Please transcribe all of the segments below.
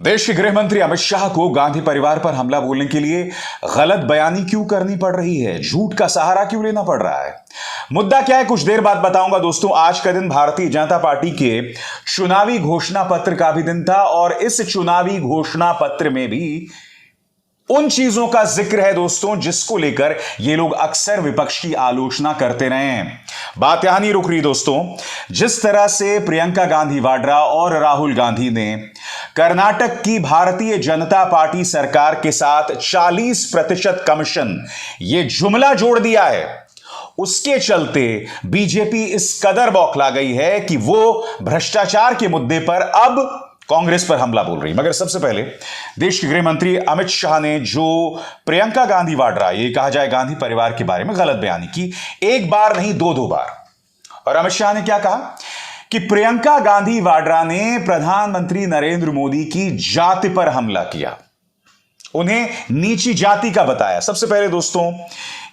देश के गृह मंत्री अमित शाह को गांधी परिवार पर हमला बोलने के लिए गलत बयानी क्यों करनी पड़ रही है? झूठ का सहारा क्यों लेना पड़ रहा है? मुद्दा क्या है, कुछ देर बाद बताऊंगा दोस्तों। आज का दिन भारतीय जनता पार्टी के चुनावी घोषणा पत्र का भी दिन था और इस चुनावी घोषणा पत्र में भी उन चीजों का जिक्र है दोस्तों जिसको लेकर ये लोग अक्सर विपक्ष की आलोचना करते रहे हैं। बात यहां नहीं रुक रही दोस्तों। जिस तरह से प्रियंका गांधी वाड्रा और राहुल गांधी ने कर्नाटक की भारतीय जनता पार्टी सरकार के साथ 40% कमीशन ये जुमला जोड़ दिया है, उसके चलते बीजेपी इस कदर बौखला गई है कि वो भ्रष्टाचार के मुद्दे पर अब कांग्रेस पर हमला बोल रही। मगर सबसे पहले देश के गृह मंत्री अमित शाह ने जो प्रियंका गांधी वाड्रा, ये कहा जाए गांधी परिवार के बारे में गलत बयानी की, एक बार नहीं दो बार। और अमित शाह ने क्या कहा कि प्रियंका गांधी वाड्रा ने प्रधानमंत्री नरेंद्र मोदी की जाति पर हमला किया, उन्हें नीची जाति का बताया। सबसे पहले दोस्तों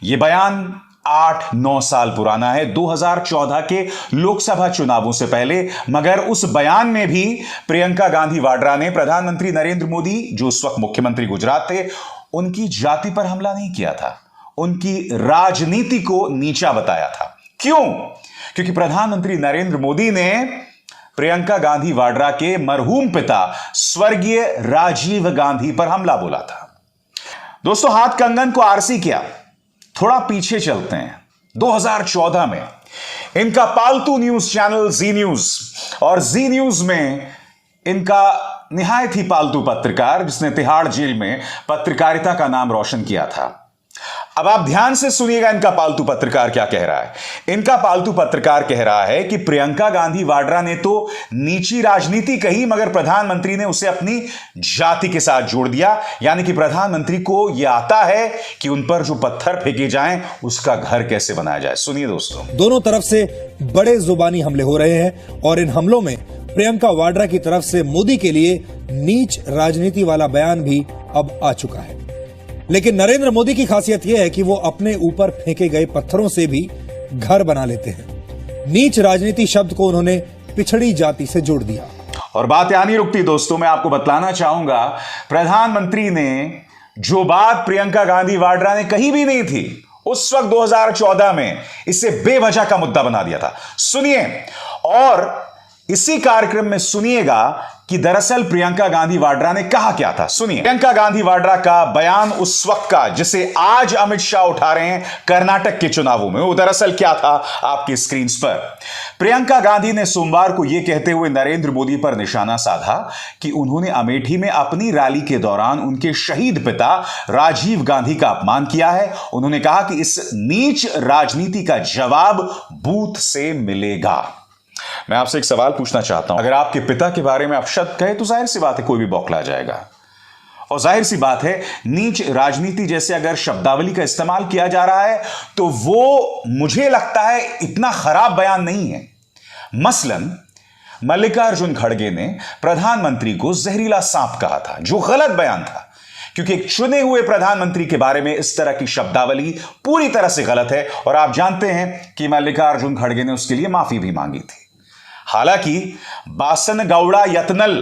यह बयान 8-9 साल पुराना है, 2014 के लोकसभा चुनावों से पहले। मगर उस बयान में भी प्रियंका गांधी वाड्रा ने प्रधानमंत्री नरेंद्र मोदी, जो उस वक्त मुख्यमंत्री गुजरात थे, उनकी जाति पर हमला नहीं किया था, उनकी राजनीति को नीचा बताया था। क्यों? क्योंकि प्रधानमंत्री नरेंद्र मोदी ने प्रियंका गांधी वाड्रा के मरहूम पिता स्वर्गीय राजीव गांधी पर हमला बोला था। दोस्तों हाथ कंगन को आरसी किया। थोड़ा पीछे चलते हैं। 2014 में इनका पालतू न्यूज चैनल जी न्यूज, और जी न्यूज में इनका निहायत ही पालतू पत्रकार, जिसने तिहाड़ जेल में पत्रकारिता का नाम रोशन किया था। अब आप ध्यान से सुनिएगा इनका पालतू पत्रकार क्या कह रहा है। इनका पालतू पत्रकार कह रहा है कि प्रियंका गांधी वाड्रा ने तो नीची राजनीति कही, मगर प्रधानमंत्री ने उसे अपनी जाति के साथ जोड़ दिया। यानी कि प्रधानमंत्री को यह आता है कि उन पर जो पत्थर फेंके जाएं उसका घर कैसे बनाया जाए। सुनिए दोस्तों। दोनों तरफ से बड़े जुबानी हमले हो रहे हैं और इन हमलों में प्रियंका वाड्रा की तरफ से मोदी के लिए नीच राजनीति वाला बयान भी अब आ चुका है। लेकिन नरेंद्र मोदी की खासियत यह है कि वो अपने ऊपर फेंके गए पत्थरों से भी घर बना लेते हैं। नीच राजनीति शब्द को उन्होंने पिछड़ी जाति से जोड़ दिया। और बात यहां नहीं रुकती दोस्तों, मैं आपको बतलाना चाहूंगा, प्रधानमंत्री ने जो बात प्रियंका गांधी वाड्रा ने कही भी नहीं थी उस वक्त 2014 में, इसे बेवजह का मुद्दा बना दिया था। सुनिए, और इसी कार्यक्रम में सुनिएगा कि दरअसल प्रियंका गांधी वाड्रा ने कहा क्या था। सुनिए प्रियंका गांधी वाड्रा का बयान उस वक्त का, जिसे आज अमित शाह उठा रहे हैं कर्नाटक के चुनावों में, वो दरअसल क्या था आपकी स्क्रीन पर। प्रियंका गांधी ने सोमवार को यह कहते हुए नरेंद्र मोदी पर निशाना साधा कि उन्होंने अमेठी में अपनी रैली के दौरान उनके शहीद पिता राजीव गांधी का अपमान किया है। उन्होंने कहा कि इस नीच राजनीति का जवाब बूथ से मिलेगा। मैं आपसे एक सवाल पूछना चाहता हूं, अगर आपके पिता के बारे में आप शब्द कहे तो जाहिर सी बात है कोई भी बौखला जाएगा। और जाहिर सी बात है नीच राजनीति जैसे अगर शब्दावली का इस्तेमाल किया जा रहा है तो वो मुझे लगता है इतना खराब बयान नहीं है। मसलन मल्लिकार्जुन खड़गे ने प्रधानमंत्री को जहरीला सांप कहा था, जो गलत बयान था, क्योंकि एक चुने हुए प्रधानमंत्री के बारे में इस तरह की शब्दावली पूरी तरह से गलत है। और आप जानते हैं कि मल्लिकार्जुन खड़गे ने उसके लिए माफी भी मांगी थी। हालांकि बासन गौड़ा यत्नल,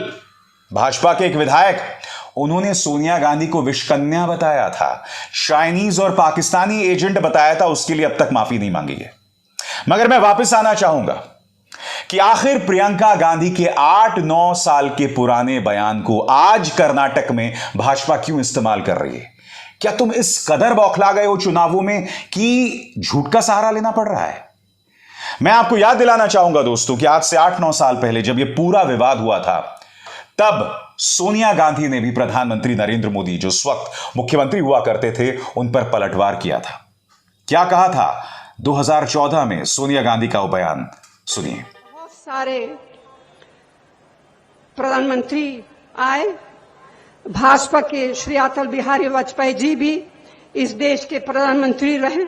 भाजपा के एक विधायक, उन्होंने सोनिया गांधी को विषकन्या बताया था, चाइनीज और पाकिस्तानी एजेंट बताया था, उसके लिए अब तक माफी नहीं मांगी है। मगर मैं वापस आना चाहूंगा कि आखिर प्रियंका गांधी के 8-9 साल के पुराने बयान को आज कर्नाटक में भाजपा क्यों इस्तेमाल कर रही है? क्या तुम इस कदर बौखला गए हो चुनावों में कि झूठ का सहारा लेना पड़ रहा है? मैं आपको याद दिलाना चाहूंगा दोस्तों कि आज से 8-9 साल पहले जब यह पूरा विवाद हुआ था, तब सोनिया गांधी ने भी प्रधानमंत्री नरेंद्र मोदी, जो उस वक्त मुख्यमंत्री हुआ करते थे, उन पर पलटवार किया था। क्या कहा था 2014 में सोनिया गांधी का वो बयान सुनिए। बहुत सारे प्रधानमंत्री आए, भाजपा के श्री अटल बिहारी वाजपेयी जी भी इस देश के प्रधानमंत्री रहे,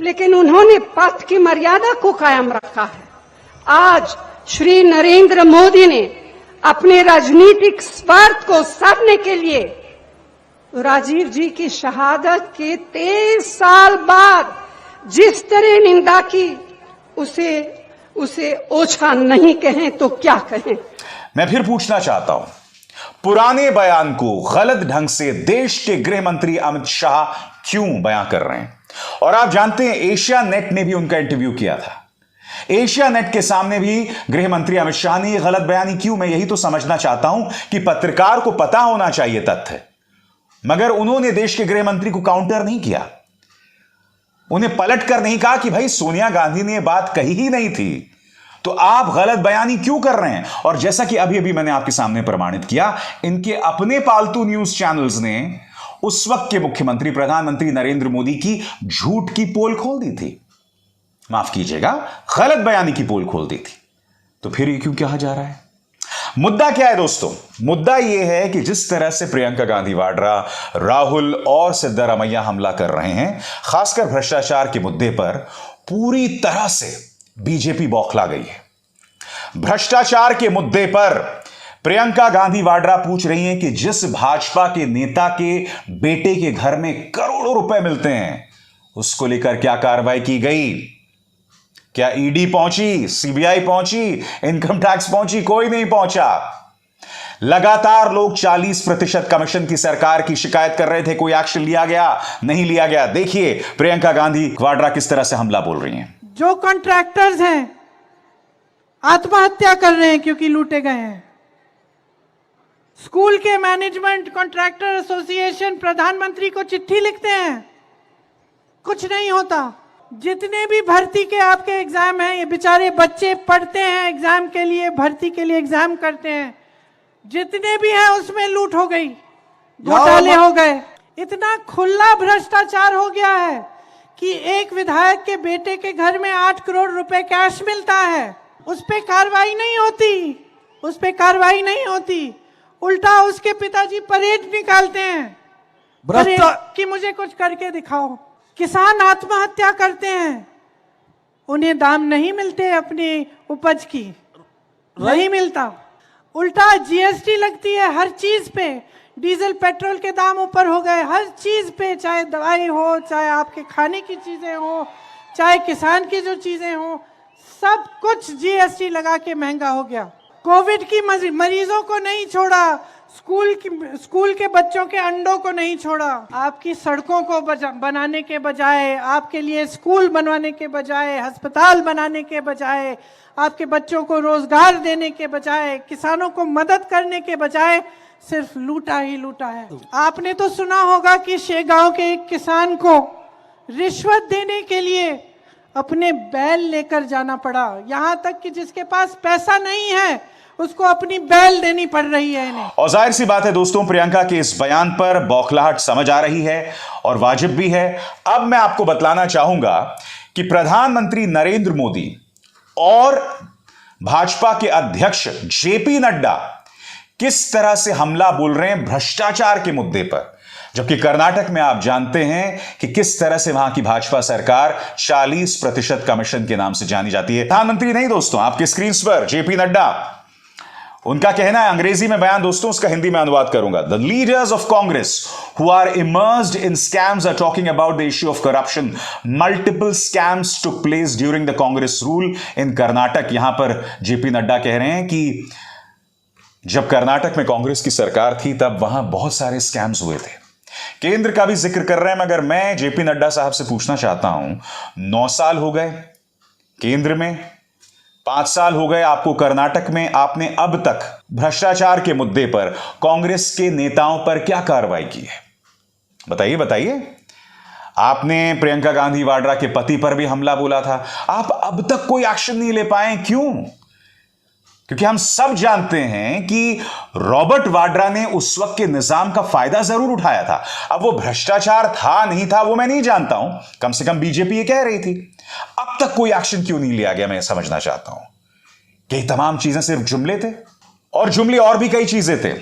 लेकिन उन्होंने पद की मर्यादा को कायम रखा है। आज श्री नरेंद्र मोदी ने अपने राजनीतिक स्वार्थ को साधने के लिए राजीव जी की शहादत के 23 साल बाद जिस तरह निंदा की, उसे ओछा नहीं कहें तो क्या कहें। मैं फिर पूछना चाहता हूं पुराने बयान को गलत ढंग से देश के गृह मंत्री अमित शाह क्यों बयां कर रहे हैं? और आप जानते हैं एशिया नेट ने भी उनका इंटरव्यू किया था। एशिया नेट के सामने भी गृह मंत्री अमित शाह ने यह गलत बयानी क्यों? मैं यही तो समझना चाहता हूं कि पत्रकार को पता होना चाहिए तथ्य, मगर उन्होंने देश के गृह मंत्री को काउंटर नहीं किया। उन्हें पलट कर नहीं कहा कि भाई सोनिया गांधी ने यह बात कही ही नहीं थी, तो आप गलत बयानी क्यों कर रहे हैं? और जैसा कि अभी अभी मैंने आपके सामने प्रमाणित किया, इनके अपने पालतू न्यूज चैनल्स ने उस वक्त के मुख्यमंत्री प्रधानमंत्री नरेंद्र मोदी की झूठ की पोल खोल दी थी, माफ कीजिएगा, गलत बयानी की पोल खोल दी थी। तो फिर ये क्यों कहा जा रहा है? मुद्दा क्या है दोस्तों? मुद्दा यह है कि जिस तरह से प्रियंका गांधी वाड्रा, राहुल और सिद्धारमैया हमला कर रहे हैं, खासकर भ्रष्टाचार के मुद्दे पर, पूरी तरह से बीजेपी बौखला गई है। भ्रष्टाचार के मुद्दे पर प्रियंका गांधी वाड्रा पूछ रही हैं कि जिस भाजपा के नेता के बेटे के घर में करोड़ों रुपए मिलते हैं, उसको लेकर क्या कार्रवाई की गई? क्या ईडी पहुंची, सीबीआई पहुंची, इनकम टैक्स पहुंची? कोई नहीं पहुंचा। लगातार लोग 40% कमीशन की सरकार की शिकायत कर रहे थे, कोई एक्शन लिया गया? नहीं लिया गया। देखिए प्रियंका गांधी वाड्रा किस तरह से हमला बोल रही हैं। जो कॉन्ट्रैक्टर्स हैं आत्महत्या कर रहे हैं क्योंकि लूटे गए हैं। स्कूल के मैनेजमेंट कॉन्ट्रैक्टर एसोसिएशन प्रधानमंत्री को चिट्ठी लिखते हैं, कुछ नहीं होता। जितने भी भर्ती के आपके एग्जाम हैं, ये बेचारे बच्चे पढ़ते हैं एग्जाम के लिए, भर्ती के लिए एग्जाम करते हैं, जितने भी हैं उसमें लूट हो गई, घोटाले हो गए। इतना खुला भ्रष्टाचार हो गया है कि एक विधायक के बेटे के घर में 8 करोड़ रुपए कैश मिलता है, उस पे कार्रवाई नहीं होती, उस पे कार्रवाई नहीं होती। उल्टा उसके पिताजी परेड निकालते हैं कि मुझे कुछ करके दिखाओ। किसान आत्महत्या करते हैं, उन्हें दाम नहीं मिलते अपनी उपज की, नहीं मिलता। उल्टा जीएसटी लगती है हर चीज पे, डीजल पेट्रोल के दाम ऊपर हो गए, हर चीज पे, चाहे दवाई हो, चाहे आपके खाने की चीजें हो, चाहे किसान की जो चीजें हो, सब कुछ जीएसटी लगा के महंगा हो गया। कोविड की मरीजों को नहीं छोड़ा, स्कूल के बच्चों के अंडों को नहीं छोड़ा। आपकी सड़कों को बनाने के बजाय, आपके लिए स्कूल बनवाने के बजाय, अस्पताल बनाने के बजाय, आपके बच्चों को रोजगार देने के बजाय, किसानों को मदद करने के बजाय सिर्फ लूटा ही लूटा है। आपने तो सुना होगा कि शेगांव के एक किसान को रिश्वत देने के लिए अपने बैल लेकर जाना पड़ा, यहां तक कि जिसके पास पैसा नहीं है उसको अपनी बैल देनी पड़ रही है इन्हें। और जाहिर सी बात है दोस्तों, प्रियंका के इस बयान पर बौखलाहट समझ आ रही है और वाजिब भी है। अब मैं आपको बतलाना चाहूंगा कि प्रधानमंत्री नरेंद्र मोदी और भाजपा के अध्यक्ष जेपी नड्डा किस तरह से हमला बोल रहे हैं भ्रष्टाचार के मुद्दे पर, जबकि कर्नाटक में आप जानते हैं कि किस तरह से वहां की भाजपा सरकार 40% कमीशन के नाम से जानी जाती है। प्रधानमंत्री नहीं दोस्तों, आपके स्क्रीन पर जेपी नड्डा, उनका कहना है, अंग्रेजी में बयान दोस्तों, उसका हिंदी में अनुवाद करूंगा। The leaders of Congress who are immersed in scams are talking about the issue of corruption. Multiple scams took place during the Congress rule in Karnataka. यहां पर जेपी नड्डा कह रहे हैं कि जब कर्नाटक में कांग्रेस की सरकार थी तब वहां बहुत सारे स्कैम्स हुए थे। केंद्र का भी जिक्र कर रहे हैं, मगर मैं जेपी नड्डा साहब से पूछना चाहता हूं, 9 साल हो गए केंद्र में, 5 साल हो गए आपको कर्नाटक में, आपने अब तक भ्रष्टाचार के मुद्दे पर कांग्रेस के नेताओं पर क्या कार्रवाई की है? बताइए बताइए। आपने प्रियंका गांधी वाड्रा के पति पर भी हमला बोला था, आप अब तक कोई एक्शन नहीं ले पाए, क्यों? क्योंकि हम सब जानते हैं कि रॉबर्ट वाड्रा ने उस वक्त के निजाम का फायदा जरूर उठाया था। अब वो भ्रष्टाचार था नहीं था वो मैं नहीं जानता हूं, कम से कम बीजेपी ये कह रही थी। अब तक कोई एक्शन क्यों नहीं लिया गया, मैं समझना चाहता हूं। कि तमाम चीजें सिर्फ जुमले थे, और जुमले और भी कई चीजें थे,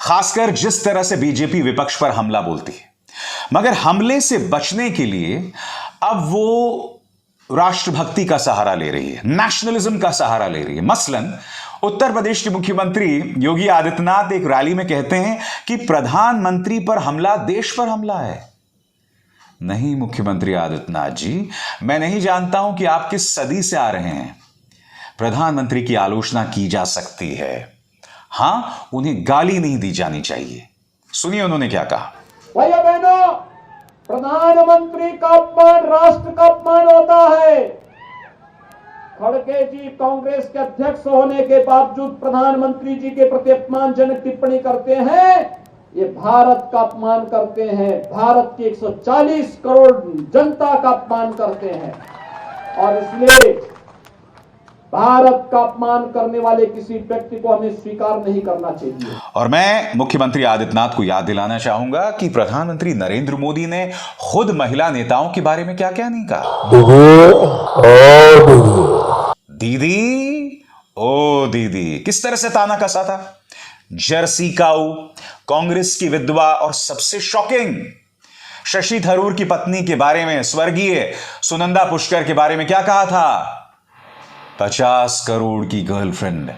खासकर जिस तरह से बीजेपी विपक्ष पर हमला बोलती है। मगर हमले से बचने के लिए अब वो राष्ट्रभक्ति का सहारा ले रही है, नेशनलिज्म का सहारा ले रही है। मसलन उत्तर प्रदेश के मुख्यमंत्री योगी आदित्यनाथ एक रैली में कहते हैं कि प्रधानमंत्री पर हमला देश पर हमला है। नहीं मुख्यमंत्री आदित्यनाथ जी, मैं नहीं जानता हूं कि आप किस सदी से आ रहे हैं। प्रधानमंत्री की आलोचना की जा सकती है, हां, उन्हें गाली नहीं दी जानी चाहिए। सुनिए उन्होंने क्या कहा। भैया बहनों, प्रधानमंत्री का अपमान राष्ट्र का अपमान होता है। खड़गे जी कांग्रेस के अध्यक्ष होने के बावजूद प्रधानमंत्री जी के प्रति अपमानजनक टिप्पणी करते हैं। ये भारत का अपमान करते हैं, भारत की 140 करोड़ जनता का अपमान करते हैं। और इसलिए भारत का अपमान करने वाले किसी व्यक्ति को हमें स्वीकार नहीं करना चाहिए। और मैं मुख्यमंत्री आदित्यनाथ को याद दिलाना चाहूंगा कि प्रधानमंत्री नरेंद्र मोदी ने खुद महिला नेताओं के बारे में क्या क्या नहीं कहा। दीदी, ओ दीदी, किस तरह से ताना कसा था। जर्सी काऊ, कांग्रेस की विधवा और सबसे शॉकिंग शशि थरूर की पत्नी के बारे में, स्वर्गीय सुनंदा पुष्कर के बारे में क्या कहा था। 50 करोड़ की गर्लफ्रेंड।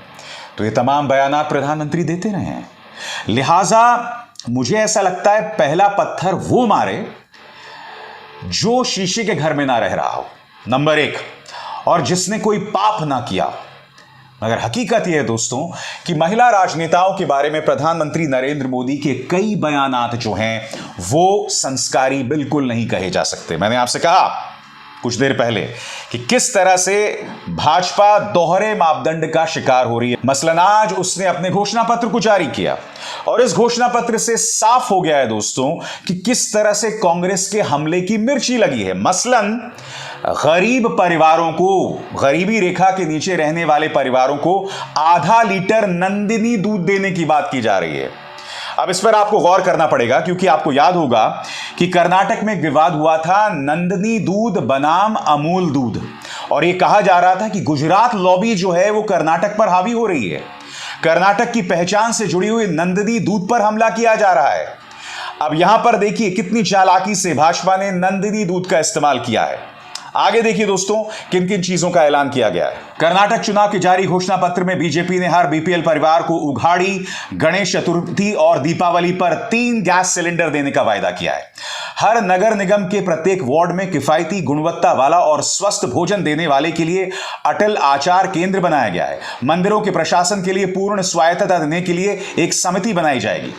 तो ये तमाम बयानात प्रधानमंत्री देते रहे हैं। लिहाजा मुझे ऐसा लगता है पहला पत्थर वो मारे जो शीशे के घर में ना रह रहा हो, नंबर 1, और जिसने कोई पाप ना किया। मगर हकीकत यह है दोस्तों कि महिला राजनेताओं के बारे में प्रधानमंत्री नरेंद्र मोदी के कई बयानात जो हैं वो संस्कारी बिल्कुल नहीं कहे जा सकते। मैंने आपसे कहा कुछ देर पहले कि किस तरह से भाजपा दोहरे मापदंड का शिकार हो रही है। मसलन आज उसने अपने घोषणा पत्र को जारी किया और इस घोषणा पत्र से साफ हो गया है दोस्तों कि किस तरह से कांग्रेस के हमले की मिर्ची लगी है। मसलन गरीब परिवारों को, गरीबी रेखा के नीचे रहने वाले परिवारों को आधा लीटर नंदिनी दूध देने की बात की जा रही है। अब इस पर आपको गौर करना पड़ेगा क्योंकि आपको याद होगा कि कर्नाटक में एक विवाद हुआ था, नंदिनी दूध बनाम अमूल दूध, और यह कहा जा रहा था कि गुजरात लॉबी जो है वो कर्नाटक पर हावी हो रही है। कर्नाटक की पहचान से जुड़ी हुई नंदिनी दूध पर हमला किया जा रहा है। अब यहां पर देखिए कितनी चालाकी से भाजपा ने नंदिनी दूध का इस्तेमाल किया है। आगे देखिए दोस्तों किन किन चीजों का ऐलान किया गया है। कर्नाटक चुनाव के जारी घोषणा पत्र में बीजेपी ने हर बीपीएल परिवार को उघाड़ी, गणेश चतुर्थी और दीपावली पर 3 गैस सिलेंडर देने का वायदा किया है। हर नगर निगम के प्रत्येक वार्ड में किफायती, गुणवत्ता वाला और स्वस्थ भोजन देने वाले के लिए अटल आचार केंद्र बनाया गया है। मंदिरों के प्रशासन के लिए पूर्ण स्वायत्तता देने के लिए एक समिति बनाई जाएगी।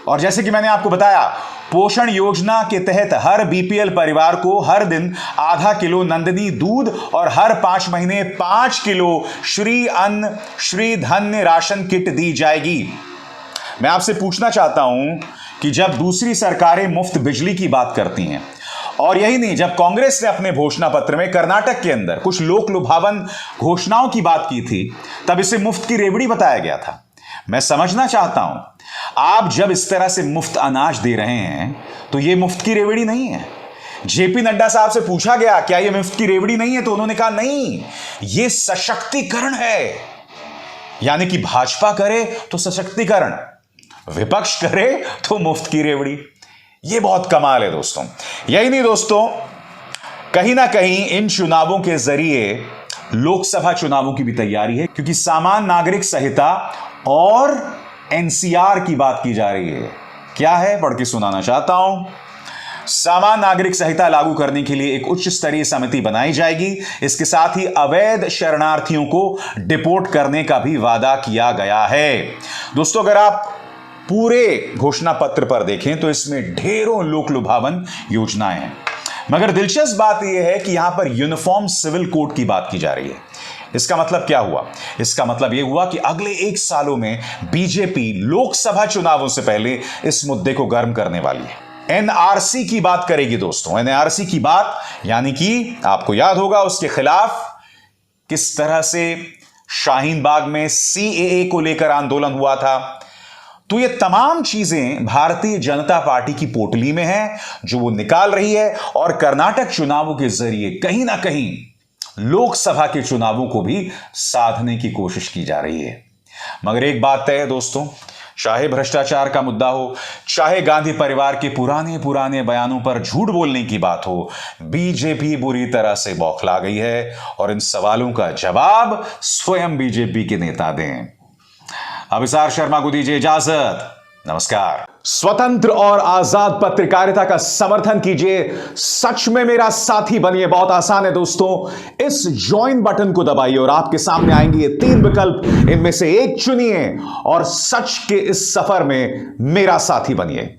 और जैसे कि मैंने आपको बताया, पोषण योजना के तहत हर बीपीएल परिवार को हर दिन आधा किलो नंदिनी दूध और हर 5 महीने 5 किलो श्री अन्न श्री धन्य राशन किट दी जाएगी। मैं आपसे पूछना चाहता हूं कि जब दूसरी सरकारें मुफ्त बिजली की बात करती हैं, और यही नहीं, जब कांग्रेस ने अपने घोषणा पत्र में कर्नाटक के अंदर कुछ लोक लुभावन घोषणाओं की बात की थी, तब इसे मुफ्त की रेवड़ी बताया गया था। मैं समझना चाहता हूं, आप जब इस तरह से मुफ्त अनाज दे रहे हैं तो यह मुफ्त की रेवड़ी नहीं है। जेपी नड्डा साहब से पूछा गया क्या यह मुफ्त की रेवड़ी नहीं है, तो उन्होंने कहा नहीं, यह सशक्तिकरण है। यानी कि भाजपा करे तो सशक्तिकरण, विपक्ष करे तो मुफ्त की रेवड़ी। यह बहुत कमाल है दोस्तों। यही नहीं दोस्तों, कहीं ना कहीं इन चुनावों के जरिए लोकसभा चुनावों की भी तैयारी है, क्योंकि सामान्य नागरिक संहिता और एनसीआर की बात की जा रही है। क्या है, पढ़ के सुनाना चाहता हूं। सामान्य नागरिक संहिता लागू करने के लिए एक उच्च स्तरीय समिति बनाई जाएगी। इसके साथ ही अवैध शरणार्थियों को डिपोर्ट करने का भी वादा किया गया है। दोस्तों, अगर आप पूरे घोषणा पत्र पर देखें तो इसमें ढेरों लोक लुभावन योजनाएं हैं, मगर दिलचस्प बात यह है कि यहां पर यूनिफॉर्म सिविल कोड की बात की जा रही है। इसका मतलब क्या हुआ? इसका मतलब यह हुआ कि अगले 1 सालों में बीजेपी लोकसभा चुनावों से पहले इस मुद्दे को गर्म करने वाली है। एनआरसी की बात करेगी दोस्तों। एनआरसी की बात यानी कि आपको याद होगा उसके खिलाफ किस तरह से शाहीन बाग में सीएए को लेकर आंदोलन हुआ था। तो ये तमाम चीजें भारतीय जनता पार्टी की पोटली में हैं जो वो निकाल रही है, और कर्नाटक चुनावों के जरिए कहीं ना कहीं लोकसभा के चुनावों को भी साधने की कोशिश की जा रही है। मगर एक बात तय है दोस्तों, चाहे भ्रष्टाचार का मुद्दा हो, चाहे गांधी परिवार के पुराने बयानों पर झूठ बोलने की बात हो, बीजेपी बुरी तरह से बौखला गई है और इन सवालों का जवाब स्वयं बीजेपी के नेता दें। अभिसार शर्मा को दीजिए इजाजत। नमस्कार। स्वतंत्र और आजाद पत्रकारिता का समर्थन कीजिए, सच में मेरा साथी बनिए। बहुत आसान है दोस्तों, इस ज्वाइन बटन को दबाइए और आपके सामने आएंगे ये 3 विकल्प, इनमें से एक चुनिए और सच के इस सफर में मेरा साथी बनिए।